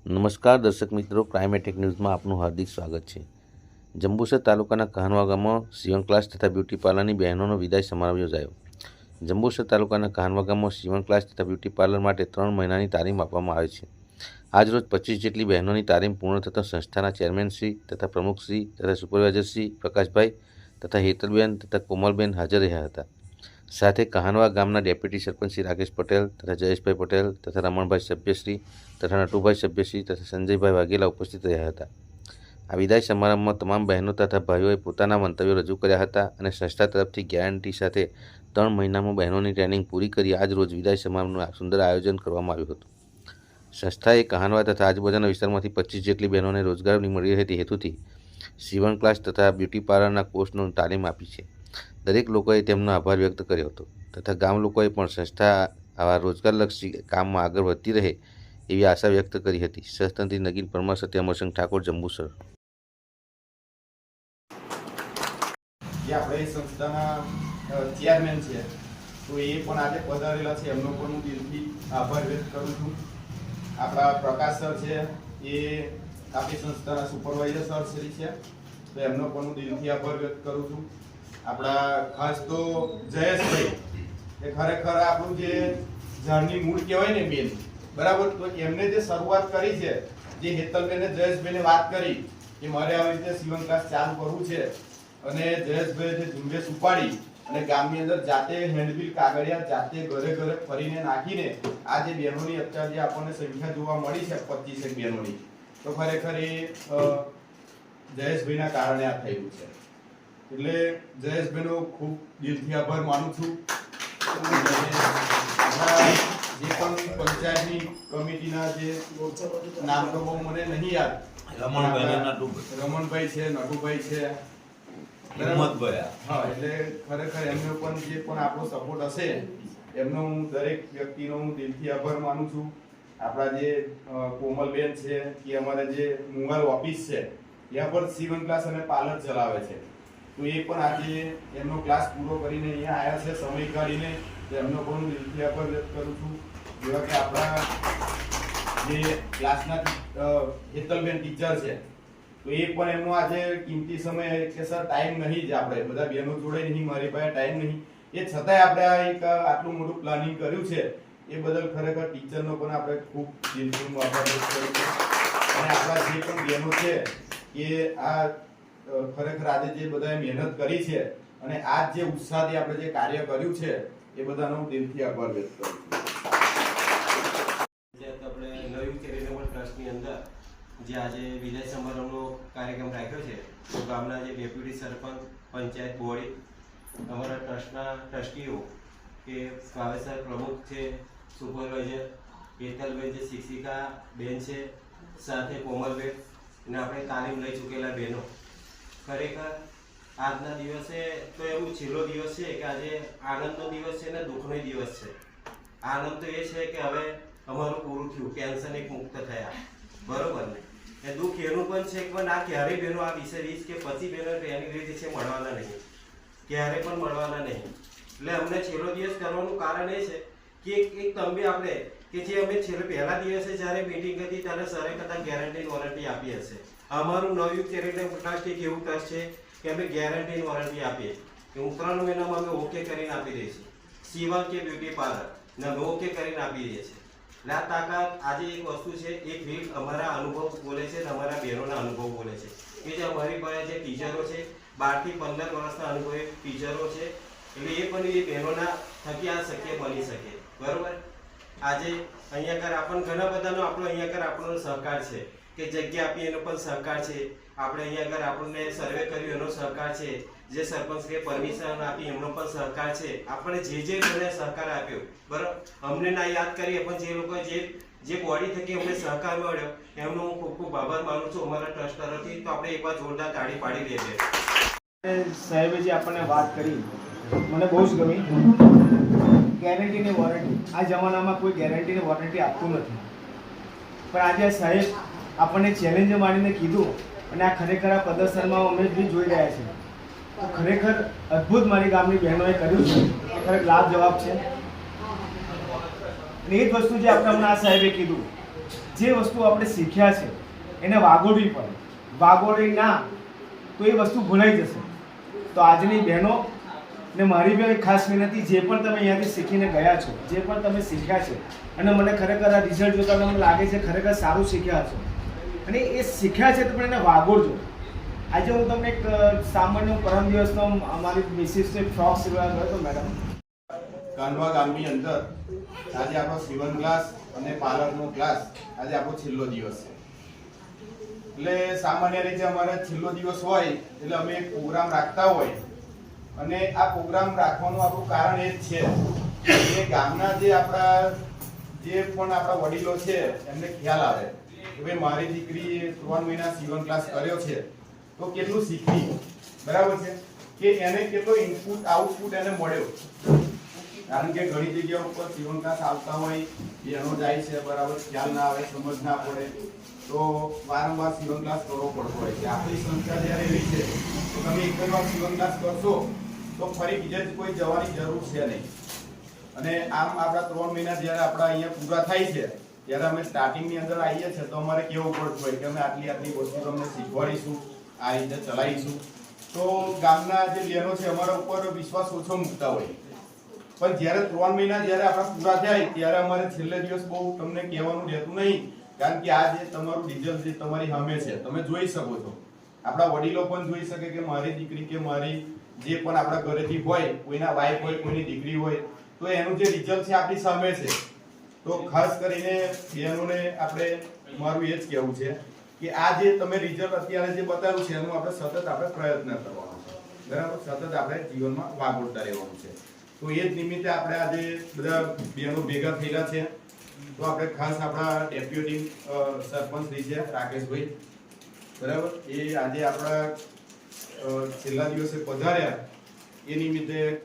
નમસ્કાર દર્શક મિત્રો, ક્રાઇમેટેક ન્યૂઝમાં આપનું હાર્દિક સ્વાગત છે। જંબુસર તાલુકાના કહાનવા ગામમાં સીવણ ક્લાસ તથા બ્યુટી પાર્લરની બહેનોનો વિદાય સમારોહ યોજાયો। જંબુસર તાલુકાના કહાનવા ગામમાં સીવણ ક્લાસ તથા બ્યુટી પાર્લર માટે 3 મહિનાની તાલીમ આપવામાં આવે છે। આજરોજ 25 જેટલી બહેનોની તાલીમ પૂર્ણ થતાં સંસ્થાના ચેરમેનશ્રી તથા પ્રમુખશ્રી તથા સુપરવાઇઝરશ્રી પ્રકાશભાઈ તથા હેતલબેન તથા કોમલબેન હાજર રહ્યા હતા। સાથે કહાનવા ગામના ડેપ્યુટી સરપંચ શ્રી રાકેશ પટેલ તથા જયેશભાઈ પટેલ તથા રમણભાઈ સભ્યશ્રી તથા નટુભાઈ સભ્યશ્રી તથા સંજયભાઈ વાઘેલા ઉપસ્થિત રહ્યા હતા। આ વિદાય સમારંભમાં તમામ બહેનો તથા ભાઈઓએ પોતાના મંતવ્યો રજૂ કર્યા હતા અને સંસ્થા તરફથી ગેરંટી સાથે 3 મહિનામાં બહેનોની ટ્રેનિંગ પૂરી કરી આજ રોજ વિદાય સમારંભનું સુંદર આયોજન કરવામાં આવ્યું હતું। સંસ્થાએ કહાનવા તથા આજુબાજુના વિસ્તારમાંથી 25 જેટલી બહેનોને રોજગાર મળી રહે તે હેતુથી સીવણ ક્લાસ તથા બ્યુટી પાર્લરના કોર્સનો તાલીમ આપી છે। દરેક લોકોએ તેમનો આભાર વ્યક્ત કર્યો હતો તથા ગામ લોકોએ પણ સંસ્થા આવા રોજગારલક્ષી કામમાં આગળ વધતી રહે એવી આશા વ્યક્ત કરી હતી। સહતંત્રી નગીન પરમાર, સત્ય અમરસિંહ ઠાકોર, જંબુસર। આપણે સંસ્થાના ચેરમેન છે તો એ પણ આજે પધારેલા છે, એમનો પણ હું દિલથી આભાર વ્યક્ત કરું છું। આપણા પ્રકાશ સર છે એ આપણી સંસ્થાના સુપરવાઇઝર સર શ્રી છે તો એમનો પણ હું દિલથી આભાર વ્યક્ત કરું છું। આપણા ખાસ તો જયેશભાઈ એ ખરેખર આપણું જે ઝાડની મૂળ કહેવાય ને બેન, બરાબર, તો એમને જે શરૂઆત કરી છે, જે હેતલબેને જયેશભાઈને વાત કરી કે મારે આવી રીતે સીવણ ક્લાસ ચાલુ કરવું છે અને જયેશભાઈએ જે ઝુંબેશ ઉપાડી અને ગામની અંદર જાતે હેન્ડબિલ કાગળિયા જાતે ઘરે ઘરે ફરીને નાખીને આ જે બહેનોની અત્યારે જે આપણને સંખ્યા જોવા મળી છે 25 બહેનોની, તો ખરેખર એ જયેશભાઈના કારણે આ થયું છે। એટલે જયેશભાઈનો ખૂબ દિલથી આભાર માનું છું। જે પણ પંચાયતની કમિટીના જે નામ તો બહુ મને નહીં યાદ, રમણભાઈ છે, નટુભાઈ છે, હા, એટલે ખરેખર એમનો પણ જે પણ આપણો સપોર્ટ હશે એમનો હું દરેક વ્યક્તિનો હું દિલથી આભાર માનું છું। આપણા જે કોમલબેન છે કે અમારા જે મુંગાલ ઓફિસ છે ત્યાં પણ સીવણ ક્લાસ અને પાર્લર ચલાવે છે, તો એ પણ આજે એમનો ક્લાસ પૂરો કરીને અહીંયા આવ્યા છે સમય કાઢીને, તો એમનો પણ હું દિલથી આભાર વ્યક્ત કરું છું। જેવા કે આપણા જે ક્લાસના હેતલબેન ટીચર છે તો એ પણ એમનો આજે કિંમતી સમય કે સર ટાઈમ નહીં જ, આપણે બધા બહેનો જોડે નહીં, મારી પાસે ટાઈમ નહીં, એ છતાંય આપણે આ એક આટલું મોટું પ્લાનિંગ કર્યું છે એ બદલ ખરેખર ટીચરનો પણ આપણે ખૂબ દિલથી આભાર વ્યક્ત કરું છું। અને આપણા જે પણ બહેનો છે એ આ ખરેખર આજે જે બધાએ મહેનત કરી છે અને આજ જે ઉત્સાહથી આપણે જે કાર્ય કર્યું છે એ બધાનો હું દિલથી આભાર વ્યક્ત કરું છું। આપણે નવી ચેરિટેબલ ટ્રસ્ટની અંદર જે આજે વિદાય સમારંભનો કાર્યક્રમ રાખ્યો છે, તો ગામના જે ડેપ્યુટી સરપંચ, પંચાયત બોડી, અમારા ટ્રસ્ટના ટ્રસ્ટીઓ કે ભાવેશ પ્રમુખ છે, સુપરવાઇઝર હેતલબેન જે શિક્ષિકા બેન છે, સાથે કોમલબેન અને આપણે તાલીમ લઈ ચૂકેલા બહેનો, ખરેખર આજના દિવસે તો એવું છેલ્લો દિવસ છે કે આજે આનંદનો દિવસ છે ને દુઃખનો દિવસ છે। આનંદ તો એ છે કે હવે અમારું પૂરું થયું, ટેન્શન એક મુક્ત થયા, બરોબર ને? એ દુઃખ એનું પણ છે કે આ ક્યારેય બહેનો આ વિશે 20 કે 25 બહેનો ટ્રેનિંગ લીધી છે, મળવાના નહીં, ક્યારે પણ મળવાના નહીં। એટલે અમને છેલ્લો દિવસ કરવાનું કારણ એ છે કે એક તંબી આપણે કે જે અમે પહેલા દિવસે જ્યારે મીટિંગ હતી ત્યારે સરે કદાચ ગેરંટી વોરંટી આપી હશે। અમારું નવયુગ ચેરિટેબલ ટ્રસ્ટ એક એવું ટ્રસ્ટ છે કે અમે ગેરંટી વોરંટી આપીએ કે હું 3 મહિનામાં અમે ઓકે કરીને આપી દઈશું, સીવણ કે બ્યુટી પાર્લર ને અમે ઓકે કરીને આપી દઈએ છીએ। એટલે આ તાકાત આજે એક વસ્તુ છે, એક વીક અમારા અનુભવ બોલે છે અને અમારા બહેનોના અનુભવ બોલે છે કે જે અમારી પાસે જે ટીચરો છે 12 થી 15 વર્ષના અનુભવી ટીચરો છે, એટલે એ પણ એ બહેનોના થકી આ શક્ય બની શકે, બરોબર? આજે અહીંયા કર આપણને ઘણા બધાનો આપણો અહીંયા કર આપણો સહકાર છે કે જગ્યા આપી એનો પણ સહકાર છે, આપણે અહીંયા આગળ આપણને સર્વે કર્યું એનો સહકાર છે, જે સરપંચે પરમિશન આપી એમનો પણ સહકાર છે, આપણે જે મને સહકાર આપ્યો, બરાબર, અમને ના યાદ કરીએ પણ જે લોકો જે બોડી થકી અમને સહકાર મળ્યો એમનો હું ખૂબ ખૂબ આભાર માનું છું અમારા ટ્રસ્ટ તરફથી। તો આપણે એકવાર જોરદાર તાળી પાડી દઈએ। સાહેબે જે આપણને વાત કરી મને બહુ જ ગમી। ગેરંટી ને વોરંટી, આ જમાનામાં કોઈ ગેરંટી ને વોરંટી આપતું નથી, પણ આજે સાહેબ આપણને ચેલેન્જ માનીને કીધું અને આ ખરેખર આ પ્રદર્શનમાં અમે બી જોઈ રહ્યા છીએ, તો ખરેખર અદ્ભુત મારી ગામની બહેનોએ કર્યું છે, ખરેખર લાભ જવાબ છે। અને એ જ વસ્તુ જે આપણે હમણાં આ સાહેબે કીધું જે વસ્તુ આપણે શીખ્યા છે એને વાગોડવી પડે. વાગોડી ના તો એ વસ્તુ ભૂલાઈ જશે. તો આજની બહેનો ને મારી બી ખાસ વિનંતી, જે પણ તમે અહીંયાથી શીખીને ગયા છો, જે પણ તમે શીખ્યા છે, અને મને ખરેખર આ રિઝલ્ટ જોતા મને લાગે છે ખરેખર સારું શીખ્યા હશો, અને એ શીખ્યા છે તો પણ એને વાગોડજો. આજે હું તમને એક સામાન્ય પરમ દિવસનો અમારી મિસિસનો એક ફ્રોક સિવડાવવા ગયો હતો મેડમ. કાનવા ગામની અંદર આજે આપણો સીવણ ક્લાસ અને પાર્લરનો ક્લાસ આજે આપણો છેલ્લો દિવસ છે. એટલે સામાન્ય રીતે અમારે છેલ્લો દિવસ હોય એટલે અમે એક પ્રોગ્રામ રાખતા હોય, અને આ પ્રોગ્રામ રાખવાનું આપણું કારણ એ જ છે કે ગામના જે પણ આપણા વડીલો છે એમને ખ્યાલ આવે કે ભાઈ મારી દીકરીએ 3 મહિના સીવણ ક્લાસ કર્યો છે તો કેટલું શીખી, બરાબર છે, કે એને કેટલો ઇનપુટ આઉટપુટ એને મળ્યો. કારણ કે ઘણી જગ્યાઓ ઉપર સીવણ ક્લાસ આવતા હોય, બહેનો જાય છે, બરાબર, ખ્યાલ ના આવે, સમજ ના પડે, તો વારંવાર સીવણ ક્લાસ કરવો પડતો હોય છે. આપણી સંસ્થા જ્યારે એવી છે તો તમે એક જ વાર સીવણ ક્લાસ કરશો તો ફરી બીજે કોઈ જવાની જરૂર છે નહીં. અને આમ આપણા 3 મહિના જ્યારે આપણા અહીંયા પૂરા થાય છે ત્યારે અમે સ્ટાર્ટિંગની અંદર આવીએ છીએ તો અમારે કેવું પડતું હોય કે અમે આટલી વસ્તુ તમને શીખવાડીશું, આ રીતે ચલાવીશું. તો ગામના જે બહેનો છે અમારા ઉપર વિશ્વાસ ઓછો મૂકતા હોય, પણ જ્યારે 3 મહિના જ્યારે આપણા પૂરા થાય ત્યારે અમારે છેલ્લે દિવસ બહુ તમને કહેવાનું રહેતું નહીં. કારણ કે આ જે તમારું રિઝલ્ટ જે તમારી સામે છે તમે જોઈ શકો છો, આપણા વડીલો પણ જોઈ શકે કે મારી દીકરી કે મારી જે પણ આપણા ઘરેથી હોય, કોઈના વાઈફ હોય, કોઈની દીકરી હોય, તો એનું જે રિઝલ્ટ છે આપણી સામે છે. તો ખાસ કરીને બહેનોને આપણે મારું એ જ કહેવું છે કે આ જે તમે રિઝલ્ટ અત્યારે જે બતાવ્યું છે એનું આપણે સતત પ્રયત્ન કરવાનો છે, બરાબર, સતત આપણે જીવનમાં વાગોળતા રહેવાનું છે. તો એ જ નિમિત્તે આપણે આજે બધા બહેનો ભેગા થયેલા છે. તો આપણે ખાસ આપણા ડેપ્યુટી સરપંચ શ્રી છે રાકેશભાઈ, બરાબર, એ આજે આપણા છેલ્લા દિવસે પધાર્યા એ નિમિત્તે